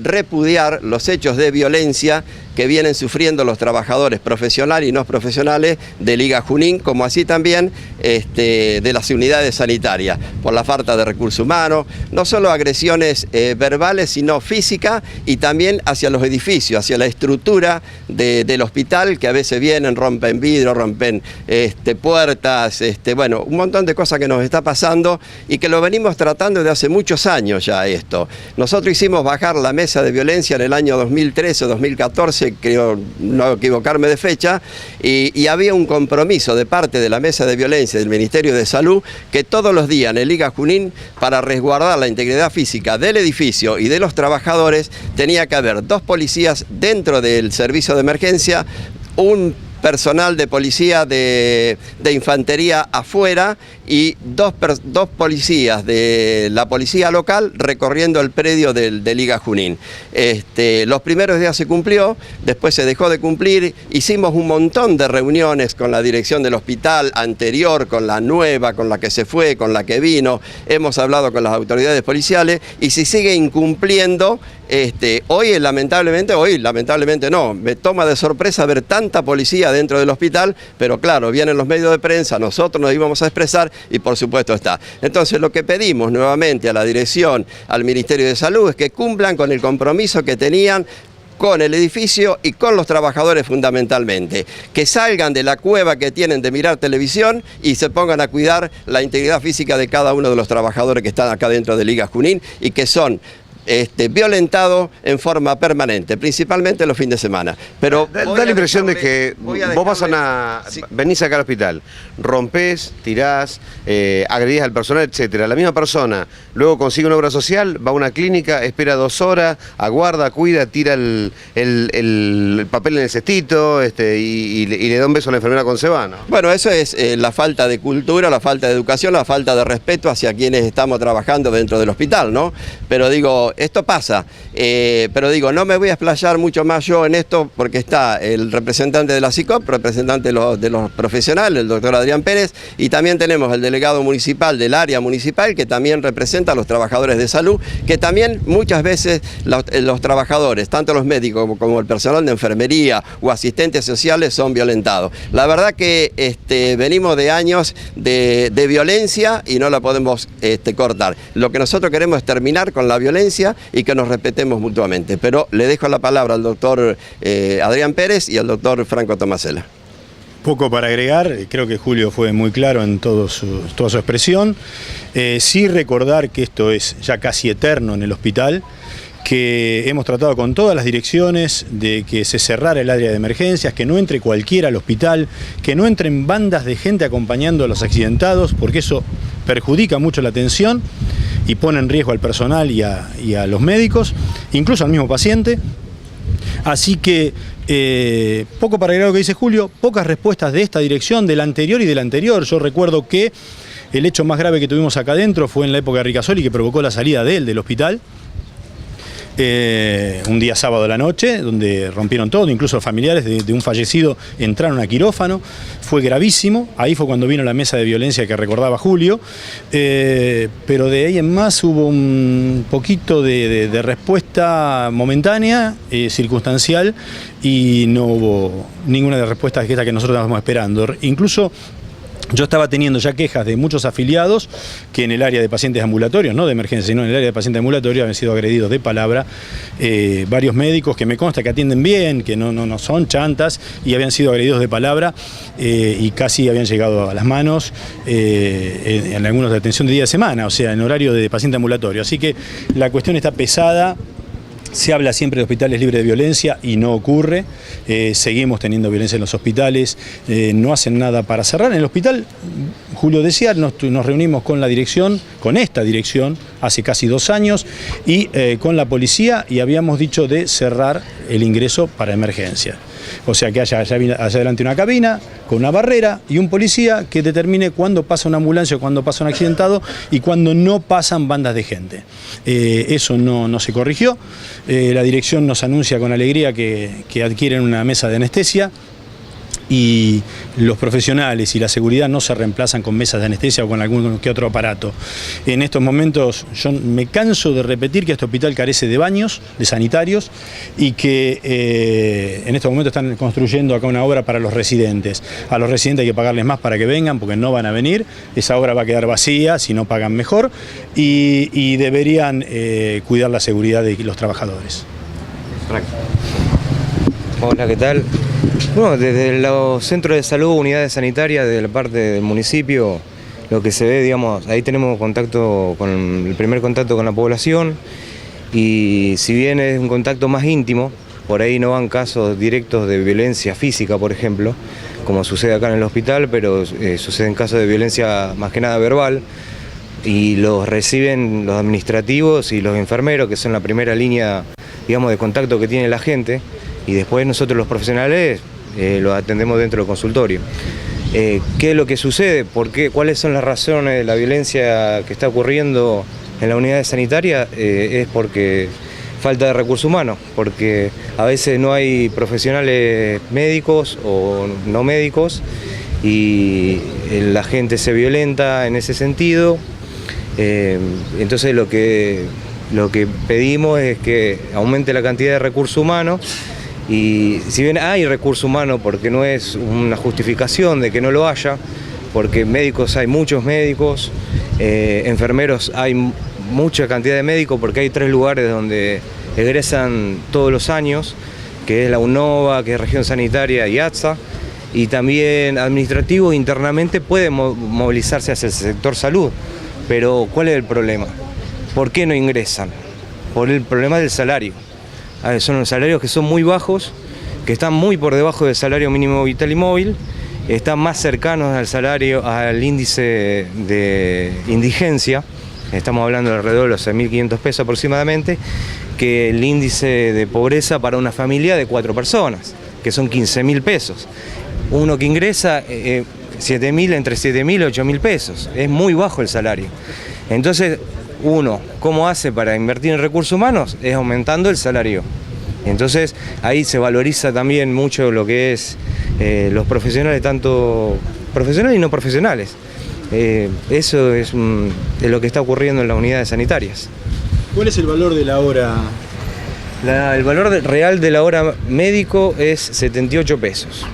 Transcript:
repudiar los hechos de violencia que vienen sufriendo los trabajadores profesionales y no profesionales de Liga Junín, como así también de las unidades sanitarias, por la falta de recursos humanos, no solo agresiones verbales, sino físicas, y también hacia los edificios, hacia la estructura del hospital, que a veces vienen, rompen vidrio, rompen puertas, bueno, un montón de cosas que nos está pasando y que lo venimos tratando desde hace muchos años ya esto. Nosotros hicimos bajar la mesa de violencia en el año 2013 o 2014, creo no equivocarme de fecha, y había un compromiso de parte de la mesa de violencia del Ministerio de Salud que todos los días en el Liga Junín, para resguardar la integridad física del edificio y de los trabajadores, tenía que haber 2 policías dentro del servicio de emergencia, un personal de policía de infantería afuera y dos policías de la policía local recorriendo el predio del Liga Junín. Los primeros días se cumplió, después se dejó de cumplir, hicimos un montón de reuniones con la dirección del hospital anterior, con la nueva, con la que se fue, con la que vino, hemos hablado con las autoridades policiales y se sigue incumpliendo. Hoy lamentablemente no, me toma de sorpresa ver tanta policía dentro del hospital, pero claro, vienen los medios de prensa, nosotros nos íbamos a expresar y por supuesto está. Entonces lo que pedimos nuevamente a la dirección, al Ministerio de Salud, es que cumplan con el compromiso que tenían con el edificio y con los trabajadores fundamentalmente, que salgan de la cueva que tienen de mirar televisión y se pongan a cuidar la integridad física de cada uno de los trabajadores que están acá dentro de Liga Junín y que son violentado en forma permanente, principalmente los fines de semana. Pero da la impresión de que vos venís acá al hospital, rompés, tirás, agredís al personal, etcétera. La misma persona luego consigue una obra social, va a una clínica, espera 2 horas, aguarda, cuida, tira el papel en el cestito y le da un beso a la enfermera con se va, ¿no? Bueno, eso es la falta de cultura, la falta de educación, la falta de respeto hacia quienes estamos trabajando dentro del hospital, ¿no? Pero digo, esto pasa, pero digo, no me voy a explayar mucho más yo en esto porque está el representante de la SICOP, representante de los profesionales, el doctor Adrián Pérez, y también tenemos el delegado municipal del área municipal que también representa a los trabajadores de salud, que también muchas veces los trabajadores, tanto los médicos como el personal de enfermería o asistentes sociales son violentados. La verdad que venimos de años de violencia y no la podemos cortar. Lo que nosotros queremos es terminar con la violencia y que nos respetemos mutuamente. Pero le dejo la palabra al doctor Adrián Pérez y al doctor Franco Tomasela. Poco para agregar, creo que Julio fue muy claro en toda su expresión. Sí recordar que esto es ya casi eterno en el hospital, que hemos tratado con todas las direcciones de que se cerrara el área de emergencias, que no entre cualquiera al hospital, que no entren bandas de gente acompañando a los accidentados, porque eso perjudica mucho la atención y pone en riesgo al personal y a los médicos, incluso al mismo paciente. Así que poco para agregar lo que dice Julio, pocas respuestas de esta dirección, del anterior y del anterior. Yo recuerdo que el hecho más grave que tuvimos acá adentro fue en la época de Ricasoli, que provocó la salida de él del hospital. Un día sábado a la noche, donde rompieron todo, incluso los familiares de un fallecido entraron a quirófano, fue gravísimo, ahí fue cuando vino la mesa de violencia que recordaba Julio, pero de ahí en más hubo un poquito de respuesta momentánea, circunstancial, y no hubo ninguna de las respuestas que nosotros estábamos esperando. Incluso yo estaba teniendo ya quejas de muchos afiliados que en el área de pacientes ambulatorios, no de emergencia, sino en el área de pacientes ambulatorios, habían sido agredidos de palabra, varios médicos que me consta que atienden bien, que no son chantas, y habían sido agredidos de palabra y casi habían llegado a las manos en algunos de atención de día de semana, o sea, en horario de paciente ambulatorio. Así que la cuestión está pesada. Se habla siempre de hospitales libres de violencia y no ocurre, seguimos teniendo violencia en los hospitales, no hacen nada para cerrar. En el hospital, Julio decía, nos reunimos con la dirección, con esta dirección, hace casi 2 años, y con la policía, y habíamos dicho de cerrar el ingreso para emergencia. O sea, que haya adelante una cabina con una barrera y un policía que determine cuándo pasa una ambulancia o cuándo pasa un accidentado y cuándo no pasan bandas de gente. Eso no se corrigió. La dirección nos anuncia con alegría que adquieren una mesa de anestesia. y los profesionales y la seguridad no se reemplazan con mesas de anestesia o con algún que otro aparato. En estos momentos yo me canso de repetir que este hospital carece de baños, de sanitarios, y que en estos momentos están construyendo acá una obra para los residentes. A los residentes hay que pagarles más para que vengan, porque no van a venir. Esa obra va a quedar vacía si no pagan mejor, y deberían cuidar la seguridad de los trabajadores. Hola, ¿qué tal? Bueno, desde los centros de salud, unidades sanitarias, de la parte del municipio, lo que se ve, digamos, ahí tenemos el primer contacto con la población, y si bien es un contacto más íntimo, por ahí no van casos directos de violencia física, por ejemplo, como sucede acá en el hospital, pero suceden casos de violencia más que nada verbal, y los reciben los administrativos y los enfermeros, que son la primera línea, digamos, de contacto que tiene la gente, y después nosotros los profesionales los atendemos dentro del consultorio. ¿Qué es lo que sucede? ¿Cuáles son las razones de la violencia que está ocurriendo en la unidad sanitaria? Es porque falta de recursos humanos, porque a veces no hay profesionales médicos o no médicos, y la gente se violenta en ese sentido. Entonces lo que pedimos es que aumente la cantidad de recursos humanos, y si bien hay recursos humanos, porque no es una justificación de que no lo haya, porque médicos hay muchos médicos, enfermeros hay mucha cantidad de médicos, porque hay 3 lugares donde egresan todos los años, que es la UNOVA, que es Región Sanitaria y ATSA, y también administrativo internamente puede movilizarse hacia el sector salud. Pero ¿cuál es el problema? ¿Por qué no ingresan? Por el problema del salario. Son los salarios que son muy bajos, que están muy por debajo del salario mínimo vital y móvil, están más cercanos al salario, al índice de indigencia, estamos hablando de alrededor de los 6.500 pesos aproximadamente, que el índice de pobreza para una familia de 4 personas, que son 15.000 pesos. Uno que ingresa entre 7.000 y 8.000 pesos, es muy bajo el salario. Entonces, ¿cómo hace para invertir en recursos humanos? Es aumentando el salario. Entonces, ahí se valoriza también mucho lo que es los profesionales, tanto profesionales y no profesionales. Eso es lo que está ocurriendo en las unidades sanitarias. ¿Cuál es el valor de la hora? El valor real de la hora médico es 78 pesos.